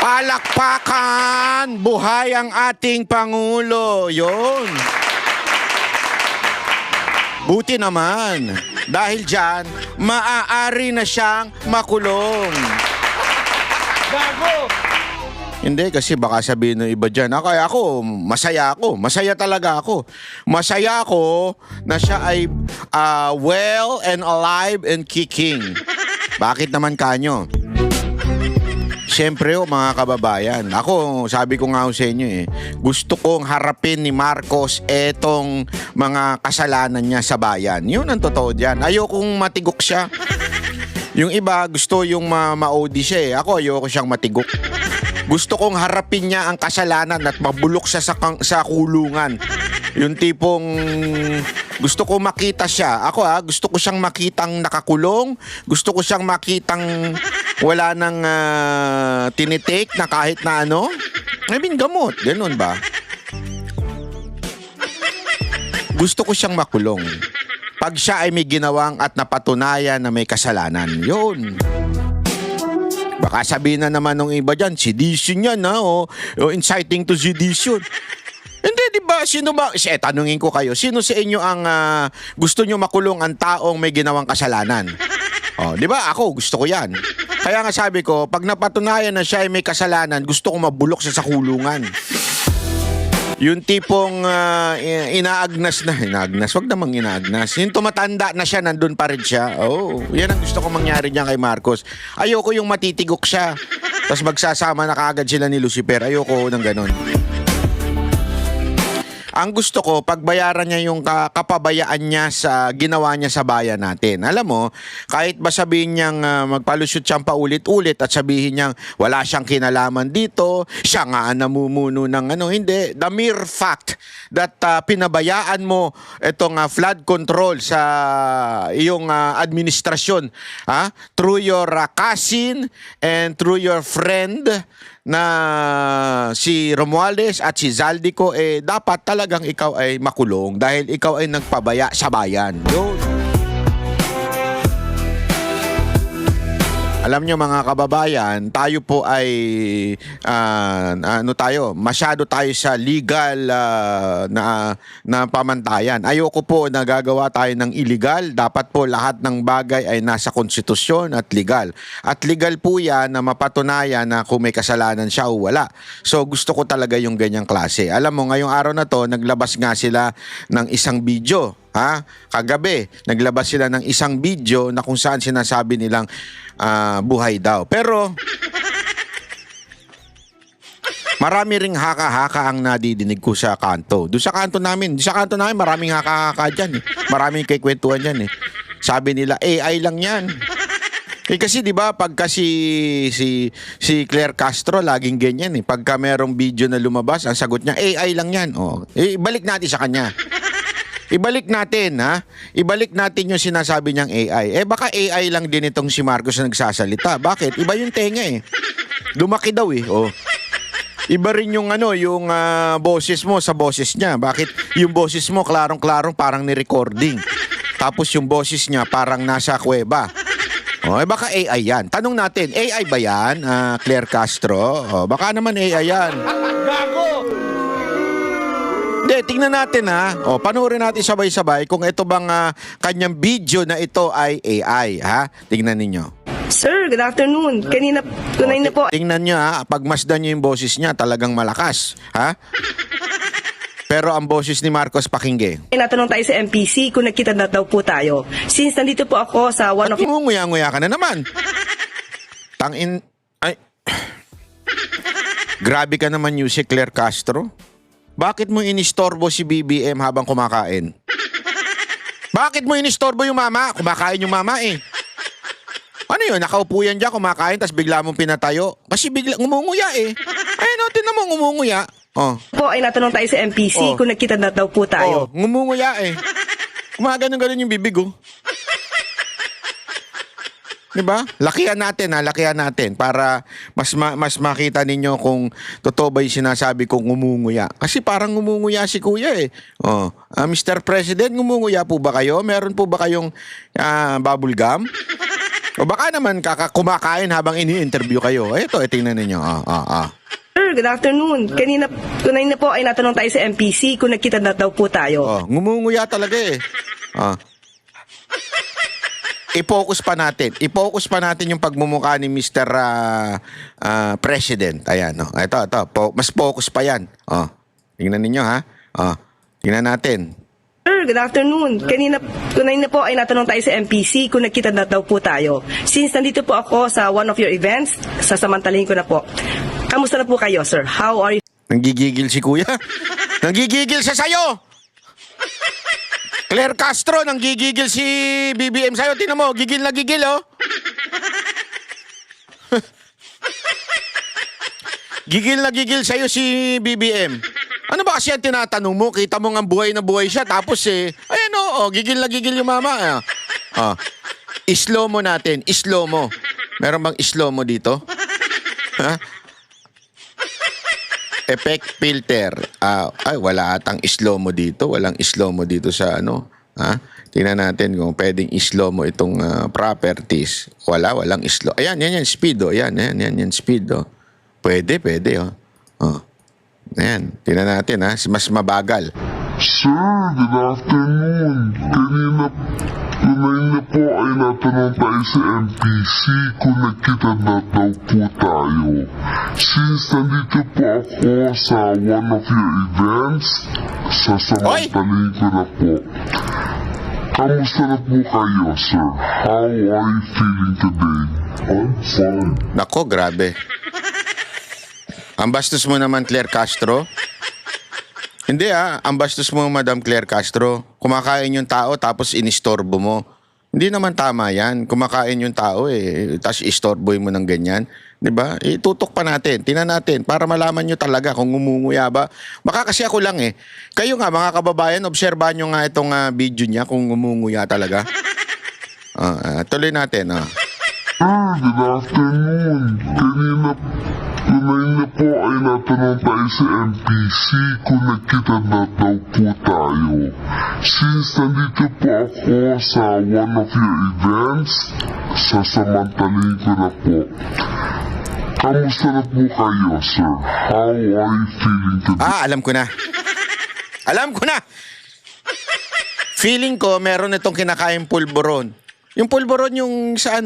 Palakpakan! Buhay ang ating Pangulo. Yun. Buti naman. Dahil dyan, maaari na siyang makulong. Gago! Hindi, kasi baka sabihin ng iba dyan, kaya ako, masaya ako. Masaya talaga ako. Masaya ako na siya ay well and alive and kicking. Bakit naman kanyo? Siyempre, mga kababayan, ako, sabi ko nga sa inyo gusto kong harapin ni Marcos etong mga kasalanan niya sa bayan. Yun ang totoo dyan. Ayokong matigok siya. Yung iba, gusto yung ma-OD siya Ako, ayoko siyang matigok. Gusto kong harapin niya ang kasalanan at mabulok siya sa kulungan. Yung tipong gusto ko makita siya. Ako gusto ko siyang makitang nakakulong. Gusto ko siyang makitang wala nang tinitake na kahit na ano. I mean, gamot. Ganun ba? Gusto ko siyang makulong. Pag siya ay may ginawang at napatunayan na may kasalanan. Yun. Baka sabihin na naman ng iba dyan, sedition yan o inciting to sedition. Hindi, di ba? Sino ba? Tanungin ko kayo, sino sa inyo ang gusto nyo makulong ang taong may ginawang kasalanan? Di ba? Ako, gusto ko yan. Kaya nga sabi ko, pag napatunayan na siya ay may kasalanan, gusto ko mabulok siya sa kulungan. Yung tipong inaagnas, wag namang inaagnas. Yung tumatanda na siya, nandun pa rin siya. Yan ang gusto ko mangyari niya kay Marcos. Ayoko yung matitigok siya. Tapos magsasama na kaagad sila ni Lucifer. Ayoko ng ganun. Ang gusto ko, pagbayaran niya yung kapabayaan niya sa ginawa niya sa bayan natin. Alam mo, kahit ba sabihin niyang magpalusot siyang paulit-ulit at sabihin niyang wala siyang kinalaman dito, siya nga namumuno ng hindi. The mere fact that pinabayaan mo itong flood control sa iyong administrasyon through your cousin and through your friend na si Romualdez at si Zaldico, dapat talagang ikaw ay makulong dahil ikaw ay nagpabaya sa bayan. Yun. Alam nyo mga kababayan, tayo po ay masyado tayo sa legal na pamantayan. Ayoko po na gagawa tayo ng illegal. Dapat po lahat ng bagay ay nasa konstitusyon at legal. At legal po yan na mapatunayan na kung may kasalanan siya o wala. So gusto ko talaga yung ganyang klase. Alam mo, ngayong araw na to, naglabas nga sila ng isang video. Kagabi, naglabas sila ng isang video na kung saan sinasabi nilang buhay daw. Pero marami ring haka-haka ang nadidinig ko sa kanto. Doon sa kanto namin maraming haka-haka dyan Maraming kikwentuhan dyan Sabi nila, AI lang yan. Kasi 'di ba pagka si Claire Castro laging ganyan Pagka merong video na lumabas, ang sagot niya, AI lang yan. Ibalik natin sa kanya. Ibalik natin, Ibalik natin yung sinasabi niyang AI. Baka AI lang din itong si Marcos na nagsasalita. Bakit? Iba yung tenga Lumaki daw Iba rin yung boses mo sa boses niya. Bakit yung boses mo klarong-klarong parang ni-recording. Tapos yung boses niya parang nasa kuweba. Baka AI yan. Tanong natin, AI ba yan, Claire Castro? Baka naman AI yan. Gago! Hindi, tingnan natin panoorin natin sabay-sabay kung ito bang kanyang video na ito ay AI, Tingnan ninyo. Sir, good afternoon. Kanina po. Tingnan nyo pagmasdan nyo yung boses niya, talagang malakas, Pero ang boses ni Marcos pakingge. Natanong tayo sa MPC kung nagkita na daw po tayo. Since nandito po ako sa one of... Nguya-nguya ka na naman. Ay. Grabe ka naman, si Claire Castro. Bakit mo inistorbo si BBM habang kumakain? Bakit mo inistorbo yung mama? Kumakain yung mama Ano yun? Nakaupo yan dyan, kumakain, tapos bigla mong pinatayo. Kasi bigla, ngumunguya tinan mo, ngumunguya. Po ay natanong tayo sa MPC kung nagkita na daw po tayo. Ngumunguya Kumaganon-ganon yung bibig Diba? Lakihan natin para mas makita ninyo kung totoo ba yung sinasabi kong ngumunguya. Kasi parang ngumunguya si kuya Mr. President, ngumunguya po ba kayo? Meron po ba kayong bubble gum? O baka naman kumakain habang ini-interview kayo. Ito, tingnan ninyo. Sir, good afternoon. Kanina po ay natanong tayo sa MPC kung nagkita na daw po tayo. Ngumunguya talaga eh. I-focus pa natin. I-focus pa natin yung pagmumukha ni Mr. President. Ayan, no. Ito. Mas focus pa yan. Tingnan ninyo, ha? Tingnan natin. Sir, good afternoon. Kanina po ay natanong tayo sa MPC kung nagkita na daw po tayo. Since nandito po ako sa one of your events, sasamantalahin ko na po. Kamusta na po kayo, sir? How are you? Nanggigigil si Kuya. Nanggigigil sa sayo. Claire Castro, nanggigigil si BBM sa'yo. Tingnan mo, gigil na gigil, oh. Gigil na gigil sa'yo si BBM. Ano ba kasi ang tinatanong mo? Kita mo nga buhay na buhay siya. Tapos ayan gigil na gigil yung mama. I-slow mo natin. I-slow mo. Meron bang i-slow mo dito? Ha? Effect filter. Ay, wala atang i-slow mo dito. Walang i-slow mo dito sa ano. Ha? Tingnan natin kung pwedeng i-slow mo itong properties. Walang i-slow. Ayan, yan, speed, oh. Yan, speed, oh. Pwede, oh. Ayan, tingnan natin, ha. Mas mabagal. Sir, good afternoon. Kanina po ay natanong tayo sa MPC kung nagkita na daw po tayo. Since nandito po ako sa one of your events, sasamantalahin ko na po. Kamusta na po kayo, sir? How are you feeling today? I'm fine. Nako, grabe. Ang bastos mo naman, Claire Castro. Hindi ang bastos mo, Madam Claire Castro. Kumakain yung tao tapos inistorbo mo. Hindi naman tama yan. Kumakain yung tao tapos istorboy mo ng ganyan. Diba? Itutok pa natin. Tingnan natin para malaman nyo talaga kung ngumunguya ba. Baka kasi ako lang Kayo nga mga kababayan, obserbahan nyo nga itong video niya kung ngumunguya talaga. Tuloy natin. Good afternoon. Kanina po ay natanong tayo sa MPC kung nagkita na daw po tayo. Since nandito po ako sa one of your events, sasamantalahin ko na po. Kamusta na po kayo, sir? How are you feeling today? Alam ko na. Feeling ko meron itong kinakain pulburon. Yung pulburon yung sa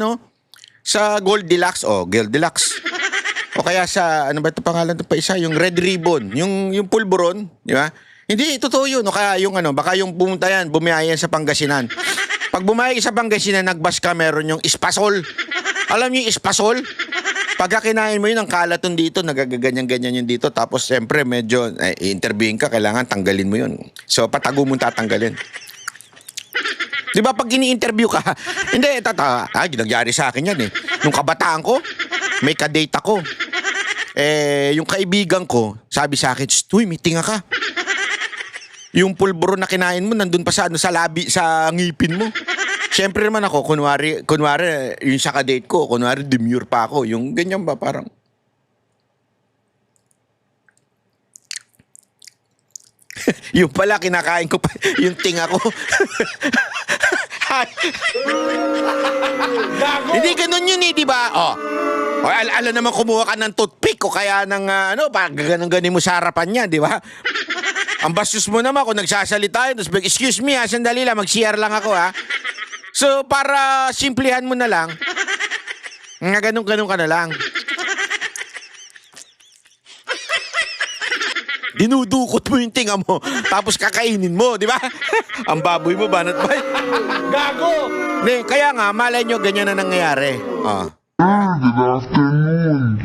sa Goldilocks Goldilocks. O kaya sa, ano ba ito pangalan ito pa isa? Yung Red Ribbon. Yung pulburon, di ba? Hindi, totoo yun. O kaya yung baka yung pumunta yan, bumiyaya sa Pangasinan. Pag bumiyaya sa Pangasinan, nagbas ka, meron yung ispasol. Alam niyo yung ispasol? Pagka kinain mo yun, ang kalaton dito, nagaganyan-ganyan yun dito. Tapos, siyempre, medyo, i-interviewin ka, kailangan tanggalin mo yun. So, patago mong tatanggalin. Di ba pag ini-interview ka, hindi, ginagawa sa akin yan Nung kabataan ko, may kadate ako. Yung kaibigan ko, sabi sa akin, "Uy, may tinga ka." Yung pulburo na kinain mo, nandun pa sa labi, sa ngipin mo. Siyempre naman ako, kunwari, yung sa kadate ko, kunwari, demure pa ako. Yung ganyan ba, parang... yung pala, kinakain ko pa, yung tinga ko. Hindi ganun yun di ba? Alam naman kumuha ka ng toothpick o kaya ng ganun mo sa harapan niya, di ba? Ang bastos mo naman kung nagsasalita yun, tapos excuse me sandali lang, mag-CR lang ako So, para simplihan mo na lang, ganun ka na lang. Dinudukot mo yung tinga mo, tapos kakainin mo, di ba? Ang baboy mo, banat ba? Gago! Kaya nga, malay nyo, ganyan na nangyayari. Good afternoon.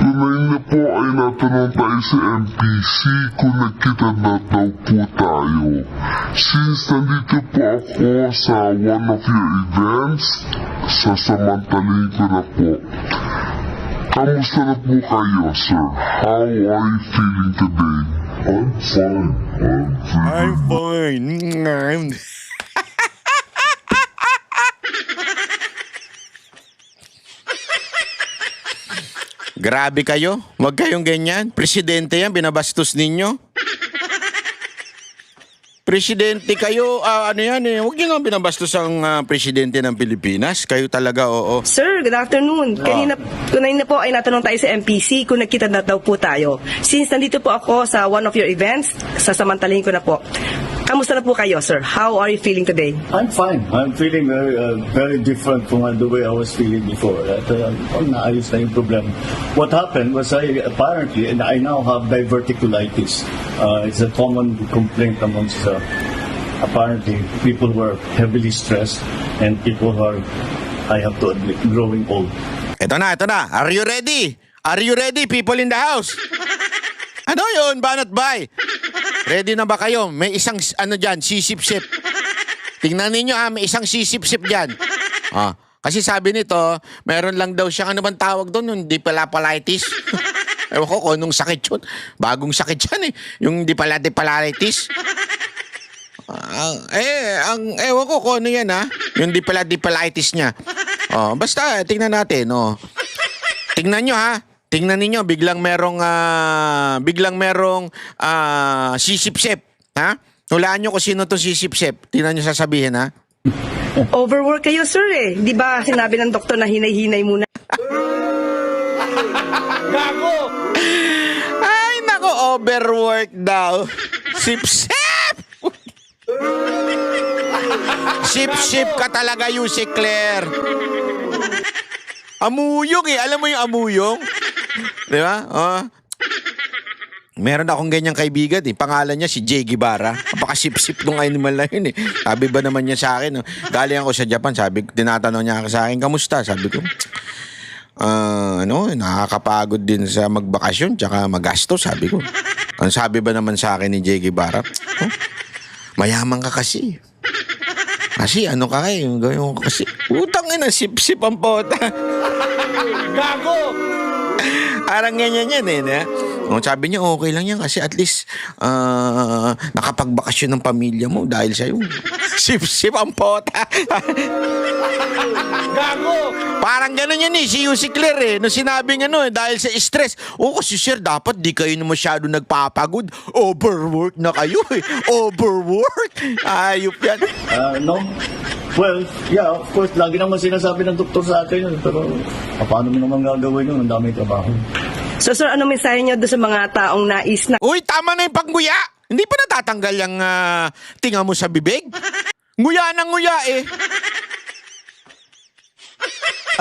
Kanina po ay natanong tayo sa MPC kung nagkita na daw po tayo. Since nandito po ako sa one of your events, sasamantalahin ko na po. Kamusta na po kayo, sir? How are you feeling today? I'm fine. I'm fine. Grabe kayo. Huwag kayong ganyan. Presidente yan, binabastos ninyo. Presidente kayo, ano yan eh, huwag niyo nga binabastos ang presidente ng Pilipinas. Kayo talaga, oo. Sir, good afternoon. Kanina po ay natanong tayo sa MPC kung nagkita na daw po tayo. Since nandito po ako sa one of your events, sasamantalahin ko na po. Kamusta na po kayo, sir? How are you feeling today? I'm fine. I'm feeling very different from the way I was feeling before. Naayos na yung problem. What happened was apparently, and I now have diverticulitis. It's a common complaint amongst apparently people who are heavily stressed and people who are, I have to admit, growing old. Ito na. Are you ready? Are you ready, people in the house? Ano yun, Banat Bay? Ready na ba kayo? May isang, dyan, sisip-sip. Tingnan ninyo may isang sisip-sip dyan. Kasi sabi nito, meron lang daw siyang, ano bang tawag doon? Yung dipalapalitis. Ewan ko kung anong sakit yun. Bagong sakit yan eh. Yung dipalapalitis. Ewan ko kung ano yan Yung dipalitis niya. Basta, tingnan natin. Tingnan nyo Tingnan ninyo, biglang merong sisip-sip. Hulaan nyo kung sino to sisip-sip. Tingnan nyo sasabihin, Overwork kayo, sir eh. Di ba sinabi ng doktor na hinay-hinay muna? Gago! Ay, nako, overwork daw. Sip-sip! Sip-sip ka talaga, Yusi Claire. Amuyong Alam mo yung amuyong? Di ba? Meron akong ganyang kaibigan Pangalan niya si Jay Guevara. Napaka-sip-sip nung animal na yun Sabi ba naman niya sa akin Galing ako sa Japan. Tinatanong niya sa akin, kamusta? Sabi ko, nakakapagod din sa magbakasyon tsaka magastos, sabi ko. Ang sabi ba naman sa akin ni Jay Guevara? Mayaman ka kasi. Kasi ano ka gawin ko kasi. Utang sip-sip ang pota. Gago! Parang ganyan yan sabi niya, okay lang yan kasi at least nakapagbakasyon ng pamilya mo dahil sa'yo. Sip-sip ang pota. Gago! Parang gano'n yan si Yusi Claire Nung sinabing dahil sa stress. Kasi sir, dapat di kayo na masyado nagpapagod. Overwork na kayo Overwork? Ayop yan. No? Well, yeah, of course, lagi naman sinasabi ng doktor sa akin yun. Pero, paano mo naman gagawin yun? Ang dami trabaho. So, sir, anong mensahe niyo doon sa mga taong nais na... Uy, tama na yung pangguya! Hindi pa natatanggal yung tinga mo sa bibig? Nguya ng nguya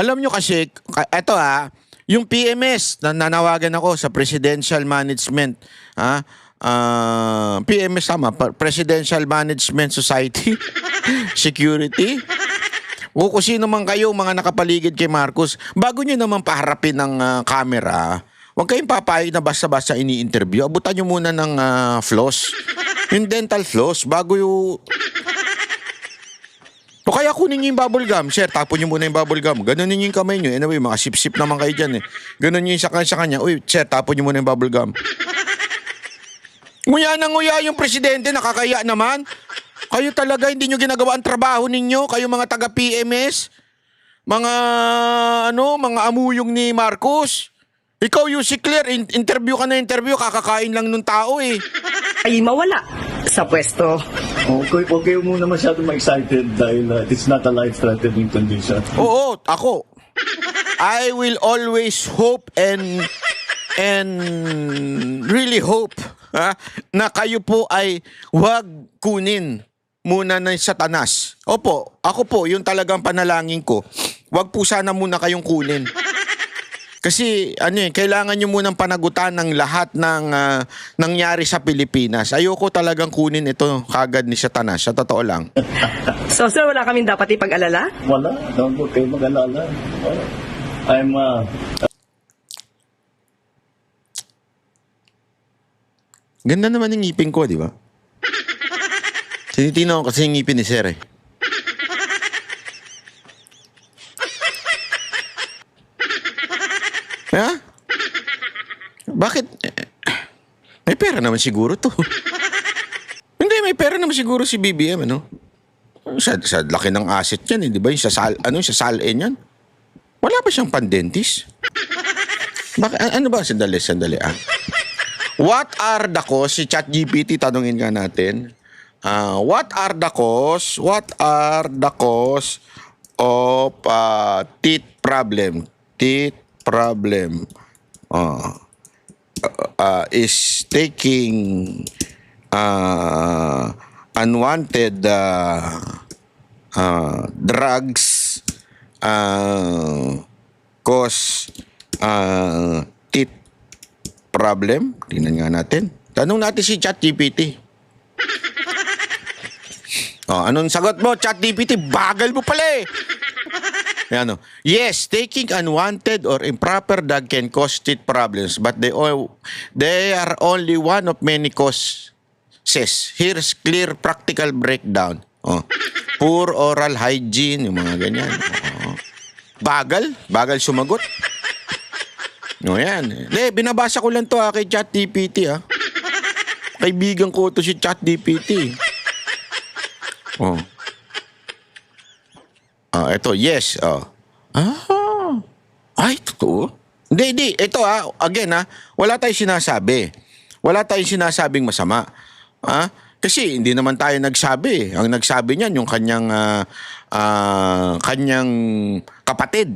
Alam nyo kasi, eto yung PMS, nanawagan ako sa Presidential Management, PMS Presidential Management Society, Security. O kung sino man kayo, mga nakapaligid kay Marcos, bago nyo naman paharapin ng camera, huwag kayong papayag na basta-basta ini-interview. Abutan nyo muna ng floss. Yung dental floss, bago yung... O kaya kunin nyo yung bubble gum. Sir, tapon nyo muna yung bubble gum. Ganon nyo yung kamay nyo. Anyway, mga sip-sip naman kayo dyan Ganon nyo yung sa kanya. Uy, sir, tapon nyo muna yung bubble gum. Nguya na nguya yung presidente, nakakaya naman. Kayo talaga, hindi nyo ginagawa ang trabaho ninyo. Kayo mga taga-PMS. Mga amuyong ni Marcos. Ikaw, Yusi Claire, interview ka na interview, kakakain lang nung tao ay mawala sa pwesto? Okay muna masyado ma-excited dahil it's not a life-threatening condition. Oo, ako. I will always hope and really hope na kayo po ay wag kunin muna ng Satanas. Opo, ako po, yung talagang panalangin ko, wag po sana muna kayong kunin. Kasi kailangan nyo munang panagutan ng lahat ng nangyari sa Pilipinas. Ayoko talagang kunin ito kagad ni Satanas, sa totoo lang. So sir, wala kaming dapat ipag-alala? Wala, don't kayo mag-alala. I'm Ganda naman yung ngipin ko, di ba? Tinitinaw kasi yung ngipin ni Sir Bakit? May pera naman siguro to. Hindi, may pera naman siguro si BBM, Sa laki ng asset yan, di ba? Yung sa SALN yan. Wala ba siyang pandentis? Ano ba? Sandali. What are the costs? Si ChatGPT, tanungin nga natin. What are the cause? What are the cause of teeth problem? Teeth problem is taking unwanted drugs cause teeth problem. Tingnan nga natin. Tanong natin si ChatGPT. Anong sagot mo, ChatGPT? Bagal mo pala eh. Yan, yes, taking unwanted or improper drug can cause teeth problems, but they are only one of many causes. Here's clear practical breakdown. Poor oral hygiene, yung mga ganyan. Bagal sumagot. Yan. Binabasa ko lang to kay ChatGPT. Kaibigan ko to si ChatGPT. Ito, yes. Ay, totoo? Hindi. Ito, again, wala tayong sinasabi. Wala tayong sinasabing masama. Kasi hindi naman tayo nagsabi. Ang nagsabi niyan, yung kanyang kapatid.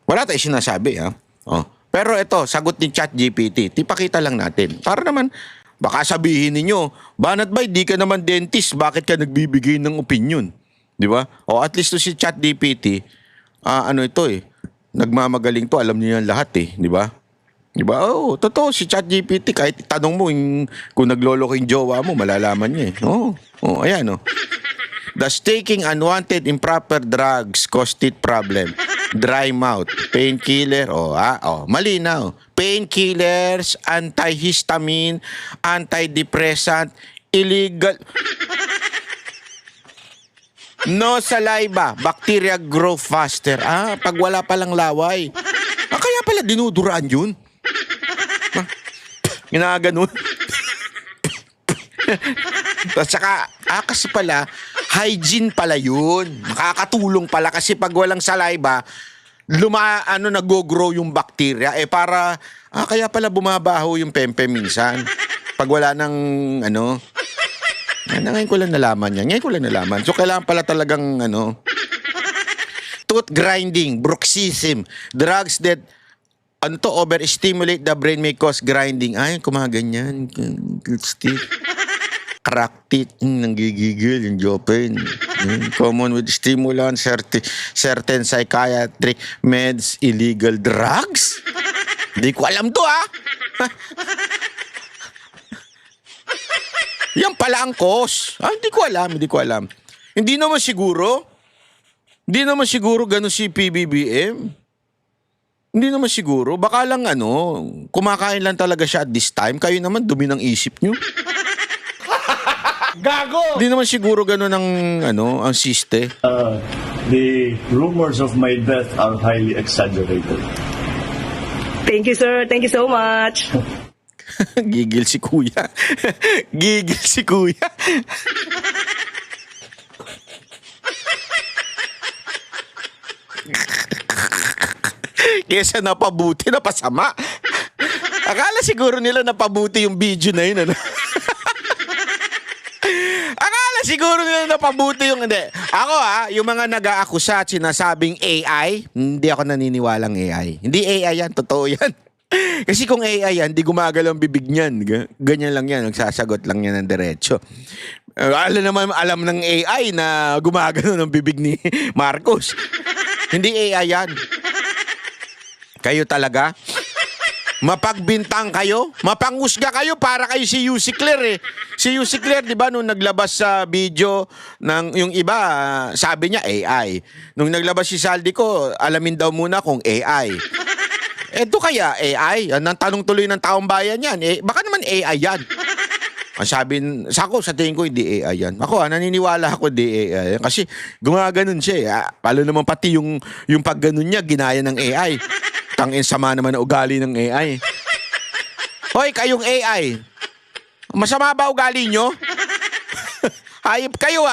Wala tayong sinasabi, Pero ito, sagot ni ChatGPT. Tipakita lang natin. Para naman, baka sabihin ninyo, Banat Bay, di ka naman dentist, bakit ka nagbibigay ng opinion? Di ba? O at least to si ChatGPT, nagmamagaling to, alam niyo yan lahat di ba? Di ba? Totoo, si ChatGPT, kahit tanong mo kung nagloloko yung jowa mo, malalaman niya ayan. Does taking unwanted improper drugs cause teeth problem? Dry mouth, painkiller, malinaw. Painkillers, antihistamine, antidepressant, illegal. No saliva, bacteria grow faster. Pag wala palang laway. Kaya pala dinuduraan yun. Ginaganon. At saka, kasi pala, hygiene pala yun. Makakatulong pala kasi pag walang saliva, nag-grow yung bacteria. Kaya pala bumabaho yung pempe minsan. Pag wala ng, ngayon ko lang nalaman yan. So, kailangan pala talagang, tooth grinding, bruxism, drugs that, overstimulate the brain may cause grinding. Ay, kumaganyan. Teeth. Crack teeth, nanggigigil yung jawpain. Common with stimulants, certain psychiatric meds, illegal drugs? Hindi ko alam to, Yan pala ang cause. Hindi ko alam. Hindi naman siguro ganun si PBBM. Hindi naman siguro. Baka lang kumakain lang talaga siya at this time. Kayo naman, dumi ng isip nyo. Gago! Hindi naman siguro ganun ang siste. The rumors of my death are highly exaggerated. Thank you, sir. Thank you so much. Gigil si kuya. Kesa napabuti, napasama. Akala siguro nila napabuti yung video na yun. Akala siguro nila napabuti yung hindi. Ako yung mga nag-aakusa at sinasabing AI, hindi ako naniniwalang AI. Hindi AI yan, totoo yan. Kasi kung AI yan, di gumagalaw ang bibig niyan. Ganyan lang yan, nagsasagot lang yan ng diretso. Alam ng AI na gumagalaw ng bibig ni Marcos. Hindi AI yan. Kayo talaga? Mapagbintang kayo? Mapangusga kayo para kayo si Yussi Claire Si Yussi Claire, di ba, nung naglabas sa video ng yung iba, sabi niya AI. Nung naglabas si Saldico, alamin daw muna kung AI. Eto kaya AI? Ang tanong tuloy ng taong bayan yan. Baka naman AI yan. Ang sabi, sa tingin ko, hindi AI yan. Ako, naniniwala ako di AI yan. Kasi gumaganon siya. Palo naman pati yung pagganon niya, ginaya ng AI. Tangin sama naman na ugali ng AI. Hoy, kayong AI. Masama ba ugali nyo? Hayop kayo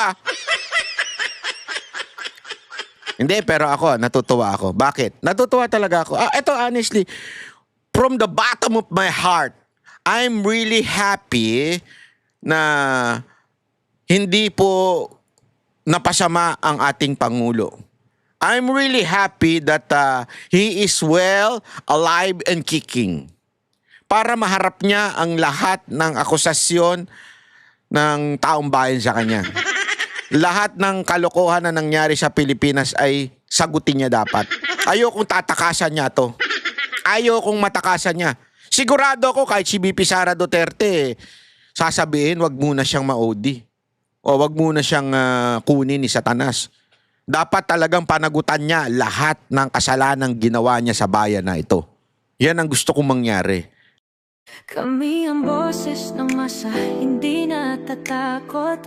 Hindi, pero ako, natutuwa ako. Bakit? Natutuwa talaga ako. Ito honestly, from the bottom of my heart, I'm really happy na hindi po napasama ang ating Pangulo. I'm really happy that he is well, alive, and kicking. Para maharap niya ang lahat ng akusasyon ng taong bayan sa kanya. Lahat ng kalokohan na nangyari sa Pilipinas ay sagutin niya dapat. Ayokong tatakasan niya to. Ayokong matakasan niya. Sigurado ako kahit si BP Sara Duterte, sasabihin wag muna siyang ma-OD. O wag muna siyang kunin ni Satanas. Dapat talagang panagutan niya lahat ng kasalanang ginawa niya sa bayan na ito. Yan ang gusto kong mangyari. Kami ang boses ng masa, hindi natatakot.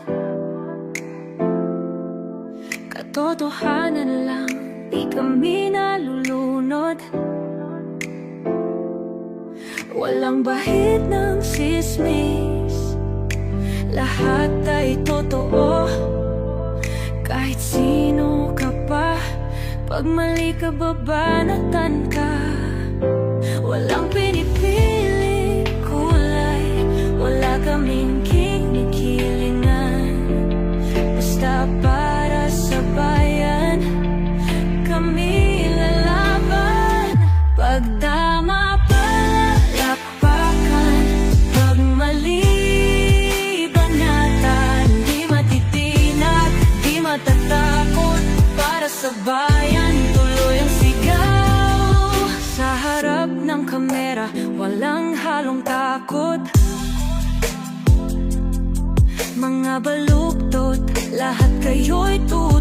Katotohanan lang, di kami nalulunod. Walang bahid ng sismis, lahat ay totoo. Kahit sino ka pa, pag mali ka babanatan ka. Walang pinipili kulay, wala kaming kinikilingan. Basta para sa bayan, kami lalaban. Pagdama palakpakan, pag mali banatan. Di matitinag, di matatakot, para sa bayan tuloy ang sigaw. Sa harap ng kamera, walang halong takot. Mga baluktot, lahat kayo'y tulad.